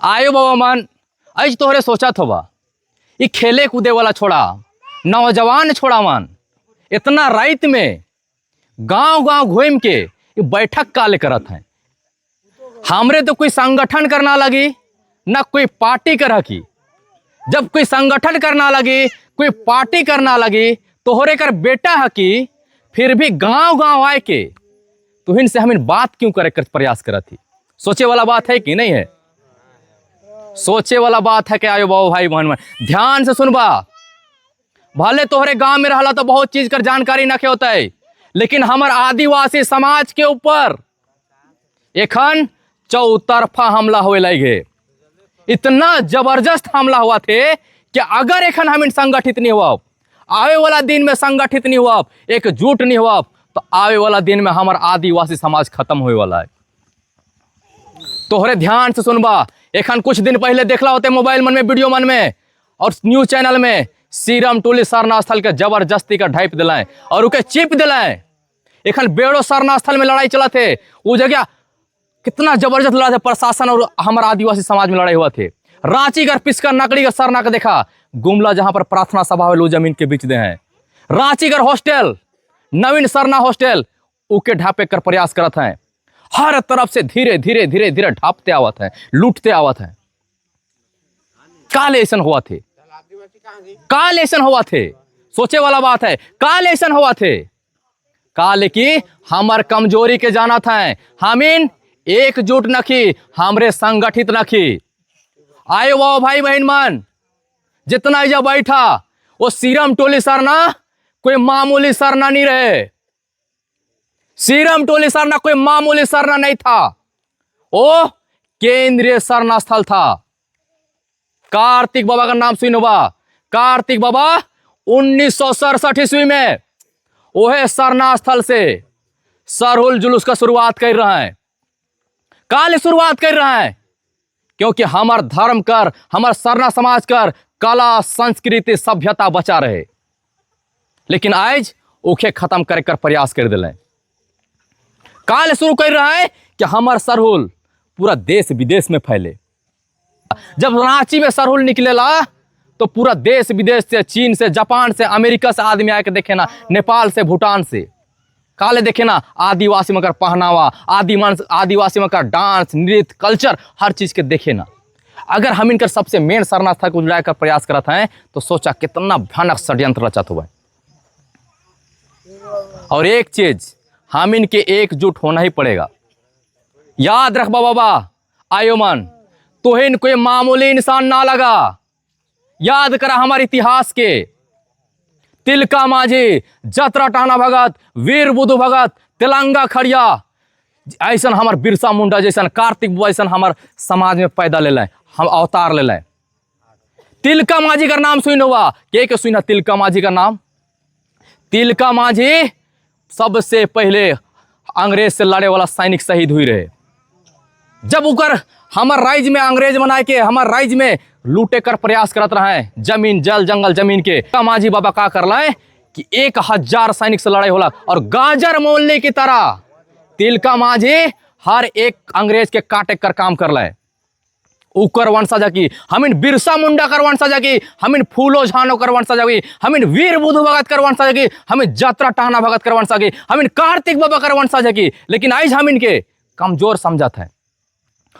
आयो बाबा मन आज तोहरे सोचा थोबा ये खेले कूदे वाला छोड़ा नौजवान छोड़ा मन इतना रात में गांव गांव घूम के ये बैठक काले करत हैं। हमरे तो कोई संगठन करना लगी ना कोई पार्टी कर की। जब कोई संगठन करना लगी कोई पार्टी करना लगी तोहरे कर बेटा है कि फिर भी गांव गांव आए के तुहिन से हमें बात क्यों करे कर प्रयास करत थी। सोचे वाला बात है कि नहीं है? सोचे वाला बात है कि आयो बाबू भाई बहन ध्यान से सुनबा। भले तोहरे गांव में रहला तो बहुत चीज कर जानकारी न के होता है, लेकिन हमार आदिवासी समाज के ऊपर एखन चौतरफा हमला हुए लगे। इतना जबरदस्त हमला हुआ थे कि अगर एखन हम संगठित नहीं हुआ, आवे वाला दिन में संगठित नहीं हुआ, एकजुट नहीं हुआ, तो आवे वाला दिन में हमारा आदिवासी समाज खत्म होने वाला है। तोहरे ध्यान से सुनबा। एखन कुछ दिन पहले देखला होते मोबाइल मन में, वीडियो मन में और न्यूज चैनल में सीरम टोली सरना स्थल के जबरदस्ती का ढाइप दिलाए और उके चिप दिलाए। एखन बेड़ो सरना स्थल में लड़ाई चला थे, वो जगह कितना जबरदस्त लड़ा थे। प्रशासन और हमारा आदिवासी समाज में लड़ाई हुआ थे। रांची का पिसकर नकड़ी का सरना का देखा, गुमला जहां पर प्रार्थना सभा हुई लो जमीन के बीच दे हैं। रांची का हॉस्टल नवीन सरना हॉस्टल उके ढापे कर प्रयास करत हैं। हर तरफ से धीरे धीरे धीरे धीरे ढापते आवत है, लूटते आवत है। काल ऐसन हुआ थे, काल ऐसन हुआ थे। सोचे वाला बात है, काल ऐसन हुआ थे। काल की हमार कमजोरी के जाना था, हमीन एकजुट नखी, हमरे संगठित नखी। आयो वो भाई बहन मन जितना इजा बैठा, वो सीरम टोली सरना कोई मामूली सरना नहीं रहे। सीरम टोली सरना कोई मामूली सरना नहीं था, वो केंद्रीय सरना स्थल था। कार्तिक बाबा का नाम सुनोबा। कार्तिक बाबा 1967 ईस्वी में वह सरना स्थल से सरहुल जुलूस का शुरुआत कर रहा है। काल शुरुआत कर रहा है क्योंकि हमार धर्म कर, हमार सरना समाज कर कला संस्कृति सभ्यता बचा रहे, लेकिन आज उखे खत्म करे कर प्रयास कर दिले। काल शुरू कर रहा है कि हमार सरहुल पूरा देश विदेश में फैले। जब रांची में सरहुल निकलेला तो पूरा देश विदेश से, चीन से, जापान से, अमेरिका से आदमी आके देखे ना, नेपाल से, भूटान से। काले देखे ना आदिवासी में कर पहनावा, आदिवासी में कर डांस, नृत्य, कल्चर, हर चीज के देखे ना। अगर हम इनकर सबसे मेन सरना स्थल को उजड़ाए कर प्रयास करते हैं तो सोचा कितना भयानक षड्यंत्र रचत हुआ है। और एक चीज हम इनके एकजुट होना ही पड़ेगा। याद रख बाबा आयो मन, तुहिन कोई मामूली इंसान ना लगा। याद करा हमारे इतिहास के तिलका माझी, जतरा टाना भगत, वीर बुधु भगत, तेलंगा खड़िया, ऐसा हमार बिरसा मुंडा जैसा, कार्तिक बुआ ऐसा हमार समाज में पैदा ले लाए, हम अवतार ले लाए। तिलका माझी का नाम सुन हुआ के सुना? तिलका माझी का नाम, तिलका माझी सबसे पहले अंग्रेज से लड़े वाला सैनिक शहीद हुई रहे। जब उकर हमार राज्य में अंग्रेज बना के हमार राज्य में लूटे कर प्रयास करत रहे, जमीन जल जंगल जमीन के, माझी बाबा का कर लाए कि 1000 सैनिक से लड़ाई होला और गाजर मोलने की तरह तिलका माझी हर एक अंग्रेज के काटे कर काम कर लाए। उकर वंशजा की हमिन बिरसा मुंडा कर वंशजा की, हमिन फूलो झानो कर वंशजा की, हमिन वीर बुधु भगत कर वंशजा की, हमिन जतरा टाना भगत कर वंशजा की, हमिन कार्तिक बाबा कर वंशजा की। लेकिन आज हम इनके कमजोर समझत है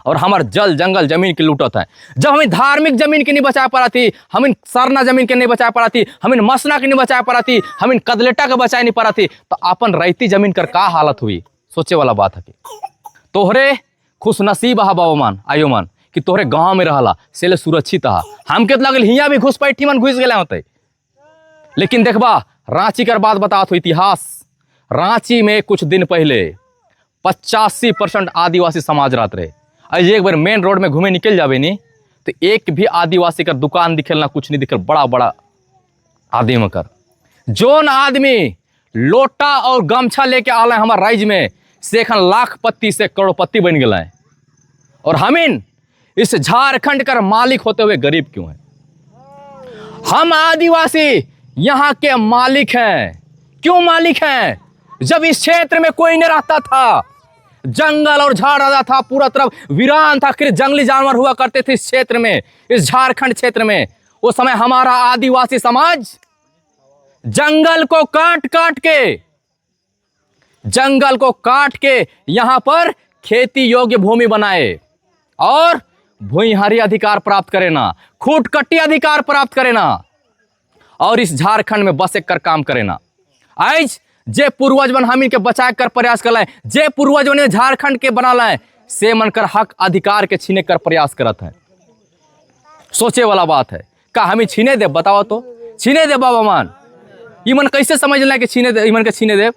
और हमार जल जंगल जमीन की लूटत है। जब हमें धार्मिक जमीन की नहीं बचा पा रही थी, हमें सरना जमीन के नहीं बचा पा रही थी, हमें मसना की नहीं बचा पा रही थी, हमें कदलेटा के बचा नहीं पा रही थी, तो अपन रैती जमीन कर का हालत हुई। सोचे वाला बात है कि तोहरे खुश नसीब हा बाबा मान, आयो मान कि तोहरे गांव में रहला से सुरक्षित हा। हमके तो लगल हियां भी घुसपैठी मन घुस गए होते। लेकिन देखबा रांची कर बात बतात हो इतिहास। रांची में कुछ दिन पहले 85% आदिवासी समाज रहते रहे। आज एक बार मेन रोड में घूमे निकल जावे नहीं तो एक भी आदिवासी का दुकान दिखेल ना, कुछ नहीं दिखेल। बड़ा बड़ा आदमी कर जोन आदमी लोटा और गमछा लेके आला हमारे राज्य में से लाखपति से करोड़पति बन गए। और हमीन इस झारखंड का मालिक होते हुए गरीब क्यों हैं? हम आदिवासी यहाँ के मालिक हैं। क्यों मालिक हैं? जब इस क्षेत्र में कोई नहीं रहता था, जंगल और झाड़ राजा था, पूरा तरफ वीरान था, फिर जंगली जानवर हुआ करते थे इस क्षेत्र में, इस झारखंड क्षेत्र में। उस समय हमारा आदिवासी समाज जंगल को काट के यहां पर खेती योग्य भूमि बनाए और भूमिहारी अधिकार प्राप्त करे ना, खूटकट्टी अधिकार प्राप्त करे ना, और इस झारखंड में बसे कर काम करे ना। आज जे पूर्वज बन हमी के बचाए कर प्रयास कर लाए, जे पूर्वज ने झारखंड के बना लाए, से मनकर हक अधिकार के छीने कर प्रयास करत है। सोचे वाला बात है, का हमें छीने दे? बताओ तो, छीने दे बाबा मान? ये मन कैसे समझ लें कि छीने दे? मन के छीने दे?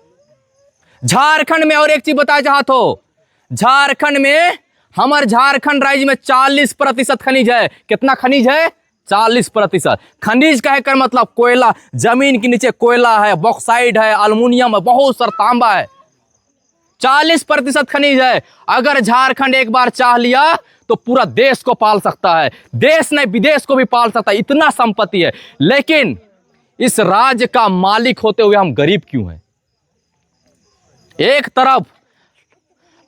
झारखंड में, और एक चीज बताया चाहत हो, झारखंड में, हमारे झारखंड राज्य में 40% खनिज है। कितना खनिज है? 40%। खनिज कहे कर मतलब कोयला, जमीन के नीचे कोयला है, बॉक्साइड है, अल्मुनियम है, बहुत सारा तांबा है। 40% खनिज है। अगर झारखंड एक बार चाह लिया तो पूरा देश को पाल सकता है, देश नहीं विदेश को भी पाल सकता है, इतना संपत्ति है। लेकिन इस राज्य का मालिक होते हुए हम गरीब क्यों हैं? एक तरफ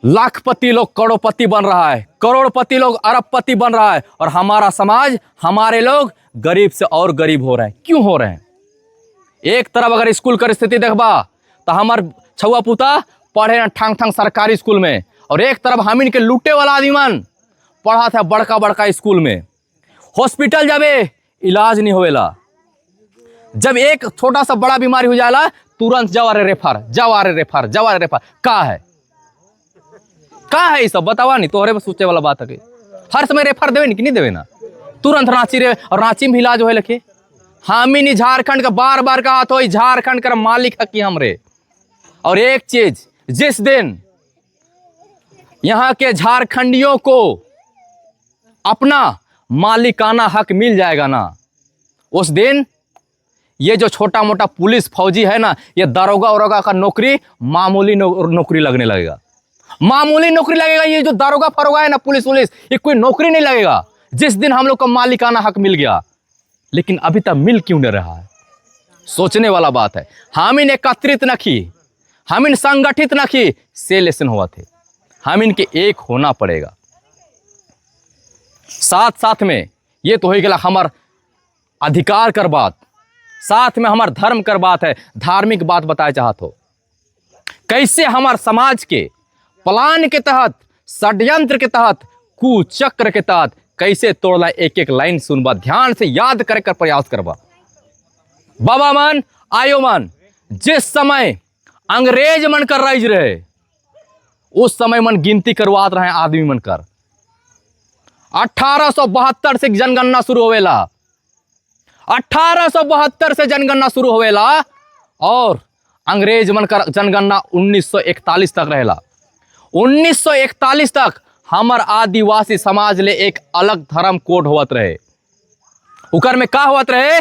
लाखपति लोग करोड़पति बन रहा है, करोड़पति लोग अरबपति बन रहा है, और हमारा समाज, हमारे लोग गरीब से और गरीब हो रहे हैं। क्यों हो रहे हैं? एक तरफ अगर स्कूल की स्थिति देखबा तो हमार छुआ पुता पढ़े ना ठांग ठांग सरकारी स्कूल में, और एक तरफ हम इनके लूटे वाला आदमी पढ़ा था बड़का बड़का स्कूल में। हॉस्पिटल जाबे इलाज नहीं होवेला, जब एक छोटा सा बड़ा बीमारी हो जाला तुरंत जवारे रेफर का है ये सब? बतावा नहीं तोहरे सोचे वाला बात है। हर समय रेफर देवे नहीं कि नहीं देवे ना, तुरंत रांची रे, और रांची में इलाज होए लखे। हामी नहीं झारखंड का बार बार कहा तो झारखंड का मालिक है कि हमरे। और एक चीज, जिस दिन यहाँ के झारखंडियों को अपना मालिकाना हक मिल जाएगा ना, उस दिन ये जो छोटा मोटा पुलिस फौजी है ना, ये दारोगा उरोगा का नौकरी मामूली नौकरी लगने लगेगा, मामूली नौकरी लगेगा। ये जो दारोगा फरोगा है ना, पुलिस ये कोई नौकरी नहीं लगेगा जिस दिन हम लोग को मालिकाना हक मिल गया। लेकिन अभी तक मिल क्यों नहीं रहा है? सोचने वाला बात है। हम इन एकत्रित न की, हम इन संगठित न की, से लेसन हुआ थे। हम इनके एक होना पड़ेगा। साथ साथ में ये तो हो गया हमार अधिकार कर बात, साथ में हमार धर्म कर बात है, धार्मिक बात बताया चाहत हो। कैसे हमार समाज के प्लान के तहत, षड्यंत्र के तहत, कुचक्र के तहत कैसे तोड़ला, एक एक लाइन सुनबा, ध्यान से याद कर प्रयास करबा। बाबा मन, आयो मन, जिस समय अंग्रेज मन कर राज रहे, उस समय मन गिनती करवात रहे आदमी मन कर। 1872 से जनगणना शुरू होवेला, 1872 से जनगणना शुरू होवेला, और अंग्रेज मन कर जनगणना 1941 तक रहेला। 1941 तक हमार आदिवासी समाज ले एक अलग धर्म कोड होत रहे। उकर में का होत रहे?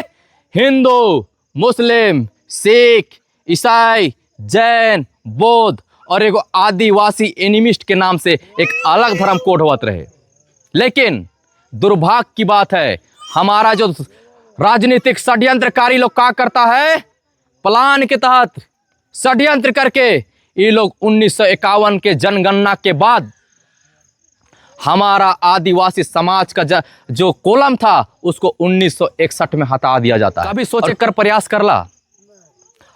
हिंदू, मुस्लिम, सिख, ईसाई, जैन, बौद्ध और एगो आदिवासी एनिमिस्ट के नाम से एक अलग धर्म कोड होत रहे। लेकिन दुर्भाग्य की बात है, हमारा जो राजनीतिक षड्यंत्रकारी लोग क्या करता है, प्लान के तहत षड्यंत्र करके ये लोग 1951 के जनगणना के बाद हमारा आदिवासी समाज का जो कॉलम था उसको 1961 में हटा दिया जाता है। कभी सोचे कर प्रयास करला,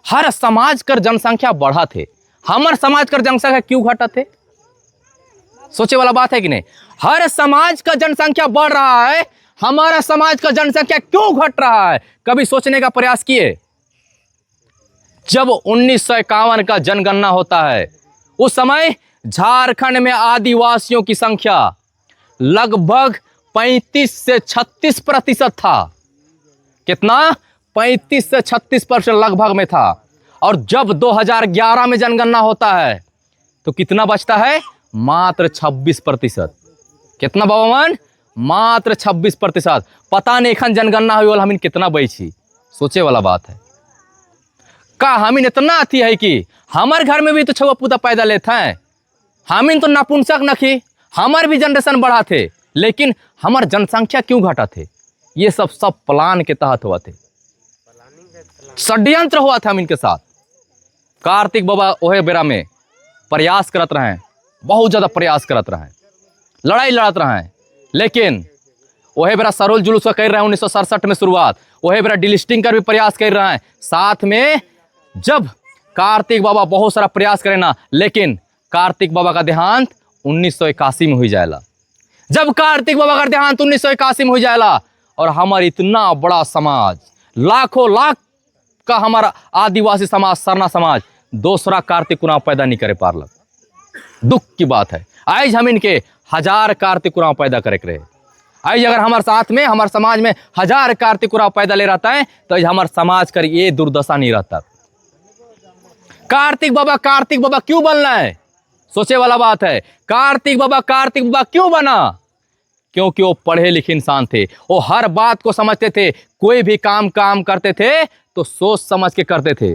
हर समाज कर जनसंख्या बढ़ा थे, हमार समाज कर जनसंख्या क्यों घटा थे? सोचे वाला बात है कि नहीं? हर समाज का जनसंख्या बढ़ रहा है, हमारा समाज का जनसंख्या क्यों घट रहा है? कभी सोचने का प्रयास किए? जब 1951 का जनगणना होता है, उस समय झारखंड में आदिवासियों की संख्या लगभग 35 से 36% था। कितना? 35 से 36% लगभग में था। और जब 2011 में जनगणना होता है तो कितना बचता है? मात्र 26%। कितना बाबा मन? मात्र 26%। पता नहीं खन जनगणना हुई वाला हम कितना बची। सोचे वाला बात है। का हम इतना अथी है कि हमारे घर में भी तो छुआ पुता पैदा लेते हैं, हम तो नपुंसक नखी, हमारे भी जनरेशन बढ़ा थे, लेकिन हमार जनसंख्या क्यों घटा थे? ये सब प्लान के तहत हुआ थे, षड्यंत्र हुआ था हम इनके साथ। कार्तिक बाबा ओहे बेरा में प्रयास करत रहे बहुत ज़्यादा प्रयास करत रहे, लड़ाई लड़त रहे, लेकिन वही बेरा सरोल जुलूस का कर रहे हैं 1967 में शुरुआत, वही बेरा डिलिस्टिंग कर भी प्रयास कर रहे हैं। साथ में जब कार्तिक बाबा बहुत सारा प्रयास करे ना, लेकिन कार्तिक बाबा का देहांत 1981 में हो जाएगा। जब कार्तिक बाबा का देहांत 1981 में हो जाएगा और हमारा इतना बड़ा समाज, लाखों लाख का हमारा आदिवासी समाज, सरना समाज दूसरा कार्तिक कुराव पैदा नहीं करे पारलक। दुख की बात है, आज हम इनके 1000 कार्तिक कुराव पैदा करे रहे। आज अगर हमारे साथ में, हमारे समाज में 1000 कार्तिक कुराव पैदा ले रहता है तो आज हमारे समाज का ये दुर्दशा नहीं रहता। कार्तिक बाबा क्यों बनना है, सोचे वाला बात है। कार्तिक बाबा क्यों बना? क्योंकि वो पढ़े लिखे इंसान थे, वो हर बात को समझते थे, कोई भी काम करते थे तो सोच समझ के करते थे।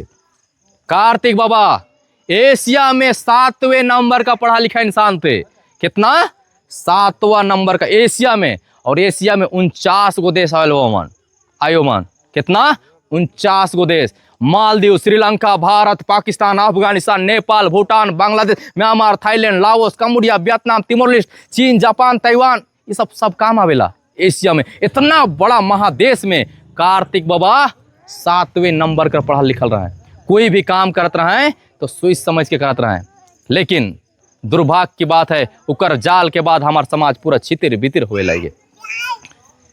कार्तिक बाबा एशिया में 7वें नंबर का पढ़ा लिखा इंसान थे। कितना? 7वां नंबर का एशिया में, और एशिया में 49 गो देश आयोमान। कितना? 49 गो देश। Maldives, Sri Lanka, Bharat, Pakistan, Afghanistan, Nepal, Bhutan, Bangladesh, Myanmar, Thailand, Laos, Cambodia, Vietnam, Timor Leste, चीन, जापान, ताइवान, ये सब काम आवेला एशिया में। इतना बड़ा महादेश में कार्तिक बाबा 7वें नंबर का पढ़ा लिखल रहा है। कोई भी काम करत रहा है तो सोच समझ के करत रहा है। लेकिन दुर्भाग्य की बात है, उकर जाल के बाद हमार समाज पूरा छितिर बितिर होए लगे।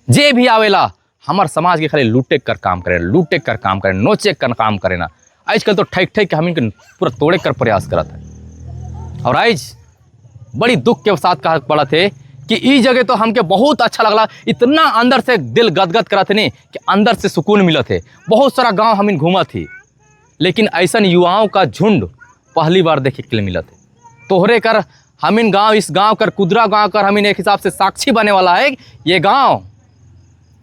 जे भी आवेला हमार समाज के खाली लूटे कर काम करे, नोचे कर काम करे ना। आजकल तो ठेक के हम इनके पूरा तोड़े कर प्रयास करत है। और आज बड़ी दुख के साथ कहा पड़ा थे कि ई जगह तो हमके बहुत अच्छा लगला, इतना अंदर से दिल गदगद करा थे नहीं कि अंदर से सुकून मिला थे। बहुत सारा गांव हम इन घूमा थी, लेकिन ऐसा युवाओं का झुंड पहली बार देखे के लिए मिला थे। तोहरे कर हम इन गाँव, इस गाँव कर कुदरा गाँव कर हम इन एक हिसाब से साक्षी बने वाला है। ये गाँव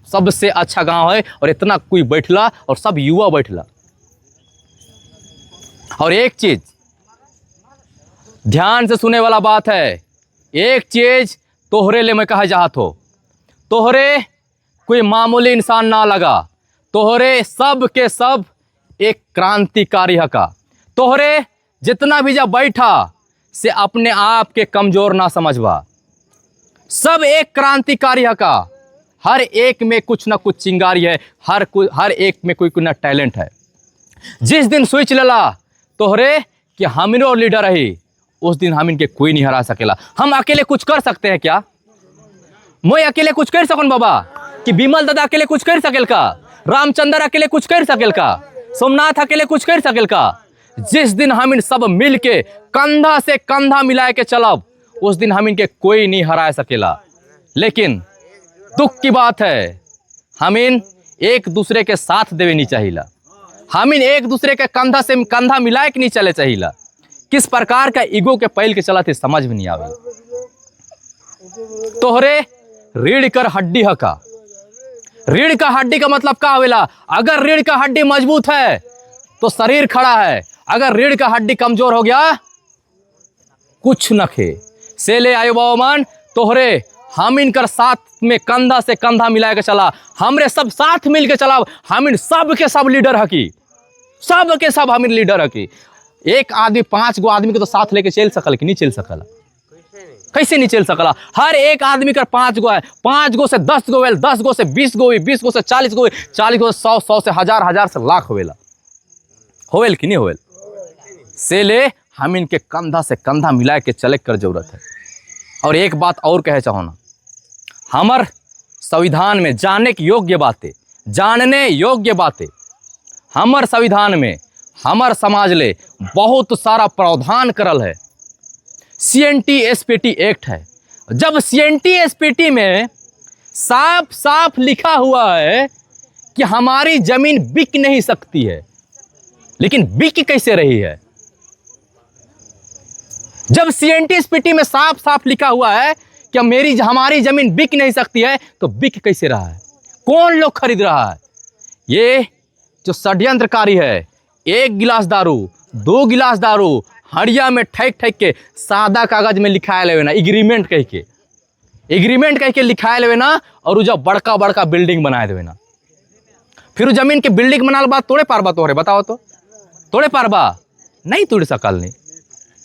सबसे अच्छा गांव है और इतना कोई बैठला और सब युवा बैठला। और एक चीज ध्यान से सुने वाला बात है, एक चीज तोहरे ले मैं कहा चाहत हो, तोहरे कोई मामूली इंसान ना लगा, तोहरे सब के सब एक क्रांतिकारी हका। तोहरे जितना भी जब बैठा से अपने आप के कमजोर ना समझवा, सब एक क्रांतिकारी हका। हर एक में कुछ ना कुछ चिंगारी है, हर एक में कोई ना टैलेंट है। जिस दिन स्विच लला तोहरे कि हमिनो लीडर रही, उस दिन हम इनके कोई नहीं हरा सकेला। हम अकेले कुछ कर सकते हैं क्या? मैं अकेले कुछ कर सकूं बाबा? कि विमल दादा अकेले कुछ कर सकेल का? रामचंद्र अकेले कुछ कर सकेल का? सोमनाथ अकेले कुछ कर सकेल का? जिस दिन हम इन सब मिल के कंधा से कंधा मिला के चलब, उस दिन हम इनके कोई नहीं हरा सकेला। लेकिन दुख की बात है, हम इन एक दूसरे के साथ देवे नहीं चाहिए, हम इन एक दूसरे के कंधा से कंधा मिलाए के नहीं चले चाहिए। किस प्रकार का ईगो के पैल के चला थे समझ में नहीं आवे। तोहरे रीढ़ कर हड्डी हका, रीढ़ का हड्डी का मतलब का होवेला? अगर रीढ़ का हड्डी मजबूत है तो शरीर खड़ा है, अगर रीढ़ का हड्डी कमजोर हो गया कुछ न खे। से ले आयो बाबा, तोहरे हम इनकर साथ में कंधा से कंधा मिला के चला, हमरे सब साथ मिल के चला। हम इन सब के सब लीडर हकी, सब के सब हम इन लीडर हकी। एक आदमी 5 गो आदमी के तो साथ लेके चल सकल कि नहीं चल सकला? कैसे नहीं चल सकला? हर एक आदमी का 5 गो है, 5 गो से 10 गो, 10 गो से 20 गो, 20 गो से 40 गो, 40 गो से 100, 100 से 1000, 1000 से लाख होवेला। होवेल कि नहीं होवेल? से ले हम इनके कंधा से कंधा मिला के चले कर जरूरत है। और एक बात और कहे चाहो ना, हमार संविधान में जानने योग्य बातें हमार संविधान में हमार समाज ले बहुत सारा प्रावधान करल है। CNT SPT एक्ट है। जब CNT SPT में साफ साफ लिखा हुआ है कि हमारी जमीन बिक नहीं सकती है, लेकिन बिक कैसे रही है? जब CNT SPT में साफ साफ लिखा हुआ है कि हमारी जमीन बिक नहीं सकती है, तो बिक कैसे रहा है? कौन लोग खरीद रहा है? ये जो षड्यंत्रकारी है, 1 गिलास दारू, 2 गिलास दारू हड़िया में ठेक के सादा कागज में लिखाया लेवे ना, एग्रीमेंट कह के लिखाया लेवे ना, और जब बड़का बड़का बिल्डिंग बनाए देवे ना, फिर जमीन के बिल्डिंग बनाल बात तोड़े पारबा? तोहरे बताओ तो तोड़े पारबा? नहीं तोड़ सकल नहीं।